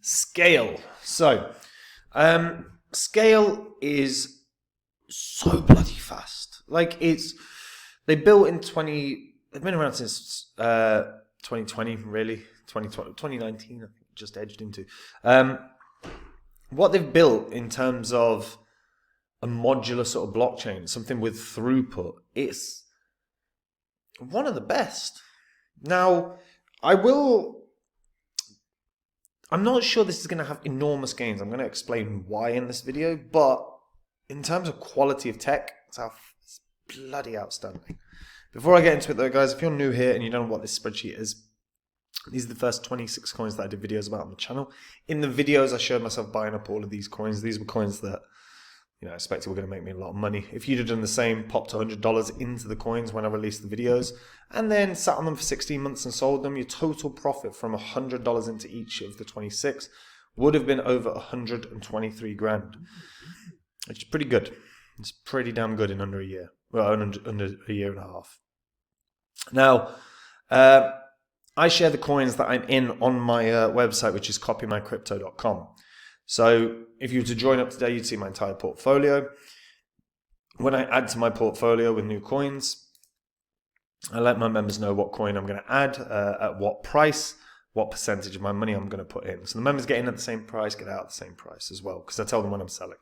Skale. So, Skale is so bloody fast. Like they built in they've been around since 2020, really. 2019, I think, just edged into. What they've built in terms of a modular sort of blockchain, something with throughput, it's one of the best. Now, I'm not sure this is going to have enormous gains. I'm going to explain why in this video, but in terms of quality of tech, it's bloody outstanding. Before I get into it though, guys, if you're new here and you don't know what this spreadsheet is, these are the first 26 coins that I did videos about on the channel. In the videos, I showed myself buying up all of these coins. These were coins that, I expected were going to make me a lot of money. If you'd have done the same, popped $100 into the coins when I released the videos, and then sat on them for 16 months and sold them, your total profit from $100 into each of the 26 would have been over 123 grand, which is pretty good. It's pretty damn good in under a year. Well, under a year and a half. Now, I share the coins that I'm in on my website, which is copymycrypto.com. So if you were to join up today, you'd see my entire portfolio. When I add to my portfolio with new coins, I let my members know what coin I'm going to add, at what price, what percentage of my money I'm going to put in. So the members get in at the same price, get out at the same price as well, because I tell them when I'm selling.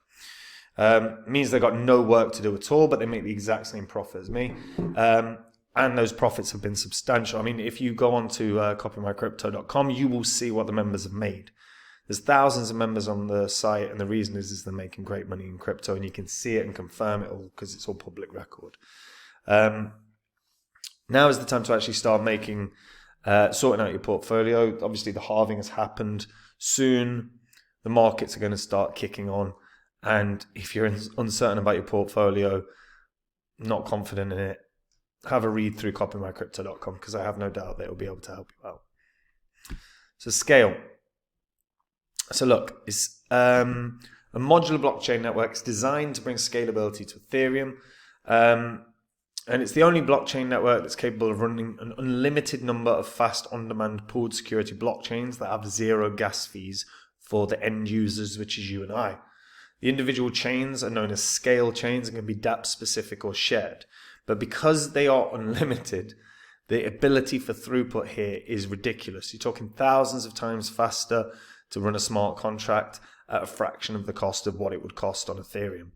It means they've got no work to do at all, but they make the exact same profit as me. And those profits have been substantial. I mean, if you go on to copymycrypto.com, you will see what the members have made. There's thousands of members on the site, and the reason is they're making great money in crypto, and you can see it and confirm it all because it's all public record. Now is the time to actually start sorting out your portfolio. Obviously, the halving has happened. Soon, the markets are going to start kicking on. And if you're uncertain about your portfolio, not confident in it, have a read through copymycrypto.com because I have no doubt that it will be able to help you out. So Skale. So look, it's a modular blockchain network. It's designed to bring scalability to Ethereum. And it's the only blockchain network that's capable of running an unlimited number of fast on-demand pooled security blockchains that have zero gas fees for the end users, which is you and I. The individual chains are known as scale chains and can be dApp specific or shared. But because they are unlimited, the ability for throughput here is ridiculous. You're talking thousands of times faster to run a smart contract at a fraction of the cost of what it would cost on Ethereum.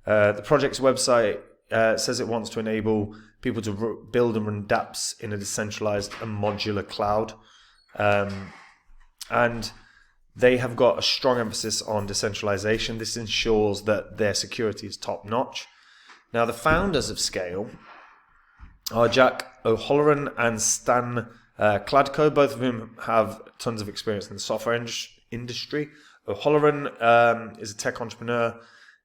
The project's website says it wants to enable people to build and run dApps in a decentralized and modular cloud. And they have got a strong emphasis on decentralization. This ensures that their security is top-notch. Now, the founders of Skale are Jack O'Halloran and Stan Kladko, both of whom have tons of experience in the software industry. O'Halloran is a tech entrepreneur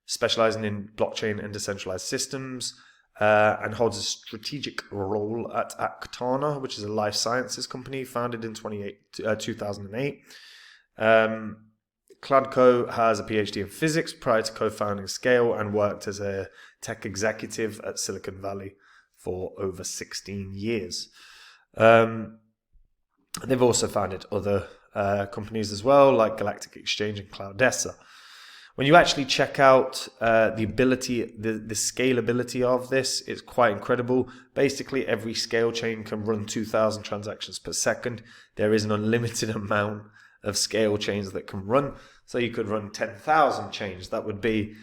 specializing in blockchain and decentralized systems and holds a strategic role at Actana, which is a life sciences company founded in 2008. Kladko has a PhD in physics prior to co-founding Skale and worked as a tech executive at Silicon Valley for over 16 years. They've also founded other companies as well, like Galactic Exchange and Cloudessa. When you actually check out the scalability of this, it's quite incredible. Basically, every Scale chain can run 2,000 transactions per second. There is an unlimited amount of Scale chains that can run. So you could run 10,000 chains. That would be,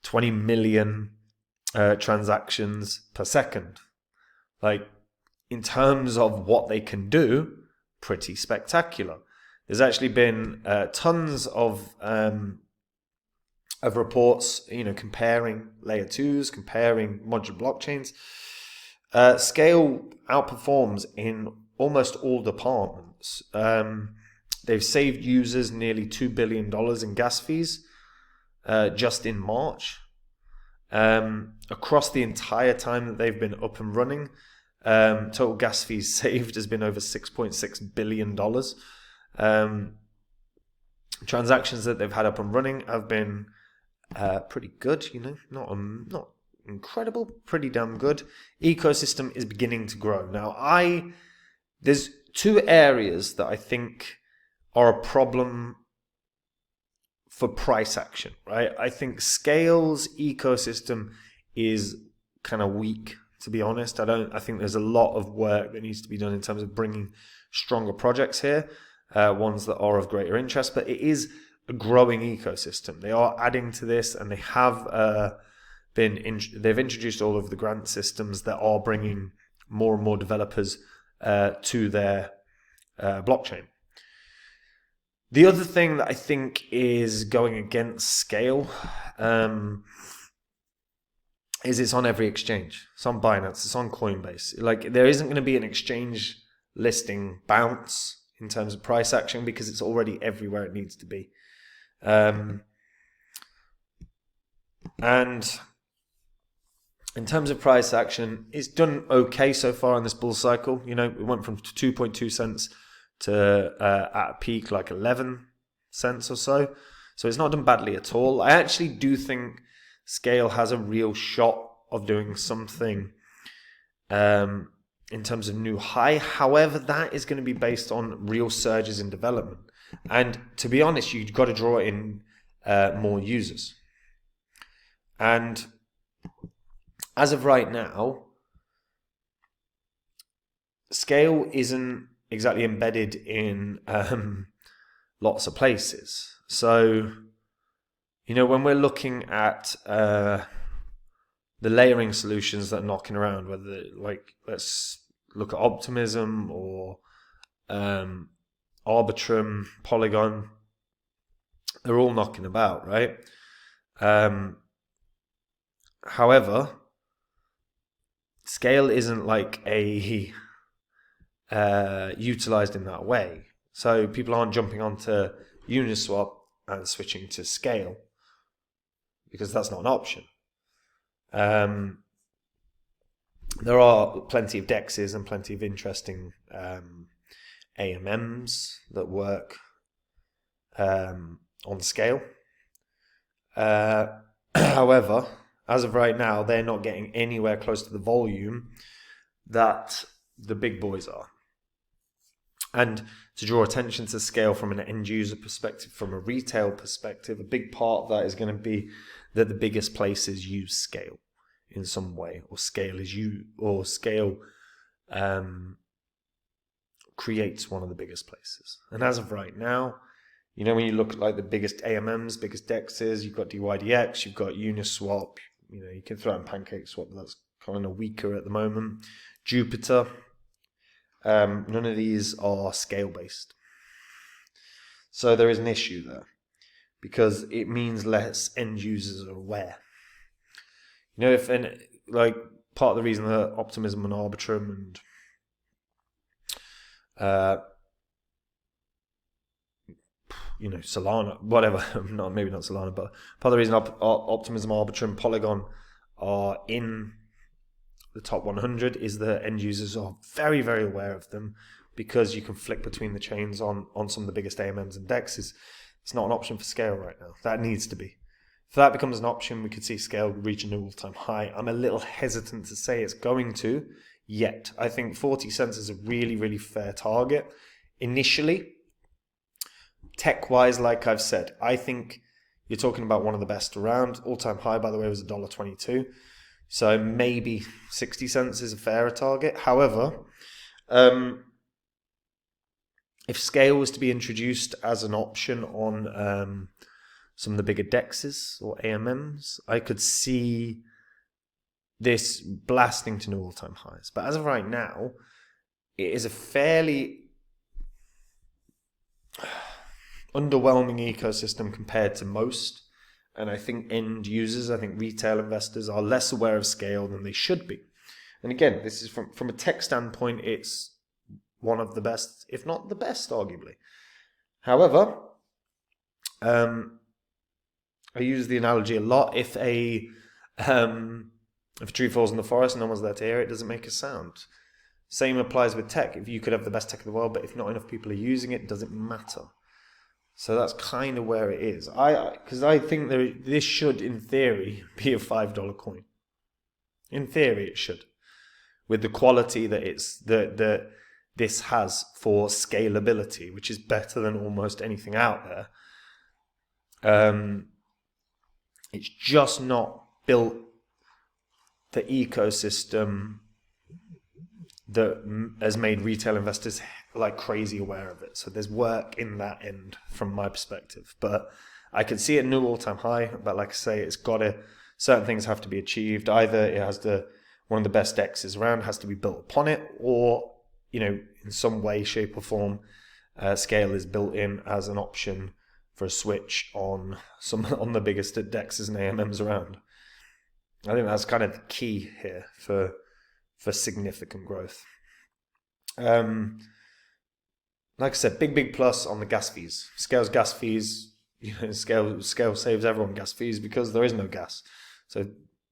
20 million transactions per second. Like, in terms of what they can do, pretty spectacular. There's actually been tons of reports, comparing layer 2s, comparing modular blockchains. Scale outperforms in almost all departments. They've saved users nearly $2 billion in gas fees just in March. Across the entire time that they've been up and running, total gas fees saved has been over $6.6 billion. Transactions that they've had up and running have been pretty good, not incredible, pretty damn good. Ecosystem is beginning to grow. Now, there's two areas that I think are a problem for price action, right? I think Skale's ecosystem is kind of weak, to be honest. I think there's a lot of work that needs to be done in terms of bringing stronger projects here, ones that are of greater interest, but it is a growing ecosystem. They are adding to this, and they have they've introduced all of the grant systems that are bringing more and more developers to their blockchain. The other thing that I think is going against Skale is it's on every exchange. It's on Binance, it's on Coinbase. Like, there isn't going to be an exchange listing bounce in terms of price action because it's already everywhere it needs to be. And in terms of price action, it's done okay so far in this bull cycle. You know, it went from 2.2 cents to at a peak like 11 cents or so. So it's not done badly at all. I actually do think Skale has a real shot of doing something in terms of new high. However, that is going to be based on real surges in development. And to be honest, you've got to draw in more users. And as of right now, Skale isn't exactly embedded in lots of places. So, you know, when we're looking at the layering solutions that are knocking around, whether, like, let's look at Optimism or Arbitrum, Polygon, they're all knocking about, right? However, Skale isn't like utilized in that way. So people aren't jumping onto Uniswap and switching to Skale because that's not an option. There are plenty of DEXs and plenty of interesting AMMs that work on Skale. However, as of right now, they're not getting anywhere close to the volume that the big boys are. And to draw attention to Skale from an end user perspective, from a retail perspective, a big part of that is going to be that the biggest places use Skale in some way, or Skale creates one of the biggest places. And as of right now, you know, when you look at like the biggest AMMs, biggest DEXs, you've got DYDX, you've got Uniswap, you know, you can throw in PancakeSwap, but that's kind of weaker at the moment. Jupiter, none of these are Skale based. So there is an issue there because it means less end users are aware. You know, if like part of the reason that Optimism and Arbitrum and you know, Solana, whatever, maybe not Solana, but part of the reason Optimism, Arbitrum, Polygon are in the top 100 is that end users are very, very aware of them because you can flick between the chains on some of the biggest AMMs and DEXs. It's not an option for Skale right now. That needs to be. If that becomes an option, we could see Skale reach a new all-time high. I'm a little hesitant to say it's going to yet. I think 40 cents is a really, really fair target initially. Tech-wise, like I've said, I think you're talking about one of the best around. All-time high, by the way, was $1.22. So maybe 60 cents is a fairer target. However, if Skale was to be introduced as an option on some of the bigger DEXs or AMMs, I could see this blasting to new all-time highs. But as of right now, it is a fairly underwhelming ecosystem compared to most. And I think end users, I think retail investors are less aware of Skale than they should be. And again, this is from a tech standpoint, it's one of the best, if not the best, arguably. However, I use the analogy a lot. If a tree falls in the forest and no one's there to hear it, doesn't make a sound. Same applies with tech. If you could have the best tech in the world, but if not enough people are using it, doesn't matter. So that's kind of where it is. Because I think this should, in theory, be a $5 coin. In theory, it should, with the quality that it's the this has for scalability, which is better than almost anything out there. It's just not built the ecosystem that has made retail investors like crazy aware of it. So there's work in that end from my perspective, but I can see it new all-time high. But like I say, it's got to, certain things have to be achieved. Either it has to, one of the best DEXs around has to be built upon it, or, you know, in some way, shape or form, Skale is built in as an option for a switch on the biggest DEXs and AMMs around. I think that's kind of the key here for significant growth. Like I said, big plus on the gas fees. Scale's gas fees, you know, Scale saves everyone gas fees because there is no gas. So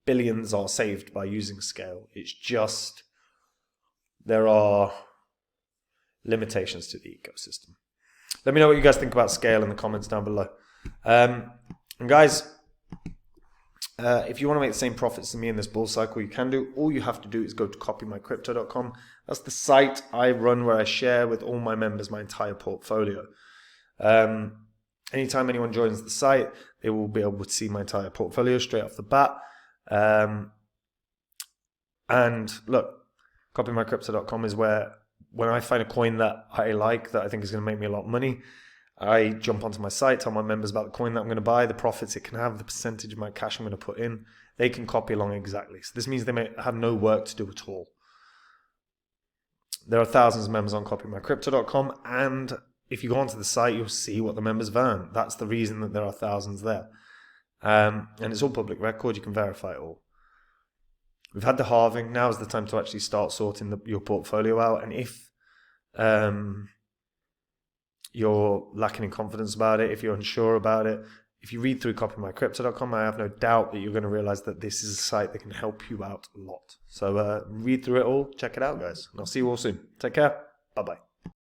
billions are saved by using Skale. It's just there are limitations to the ecosystem. Let me know what you guys think about Skale in the comments down below. And guys, if you want to make the same profits as me in this bull cycle, you can do. All you have to do is go to copymycrypto.com. That's the site I run where I share with all my members my entire portfolio. Anytime anyone joins the site, they will be able to see my entire portfolio straight off the bat. And look, copymycrypto.com is where, when I find a coin that I like, that I think is going to make me a lot of money, I jump onto my site, tell my members about the coin that I'm going to buy, the profits it can have, the percentage of my cash I'm going to put in. They can copy along exactly. So this means they may have no work to do at all. There are thousands of members on copymycrypto.com, and if you go onto the site, you'll see what the members have earned. That's the reason that there are thousands there. And it's all public record. You can verify it all. We've had the halving. Now is the time to actually start sorting your portfolio out. And if you're lacking in confidence about it, if you're unsure about it, if you read through copymycrypto.com, I have no doubt that you're going to realize that this is a site that can help you out a lot. So read through it all, check it out, guys. And I'll see you all soon. Take care. Bye-bye.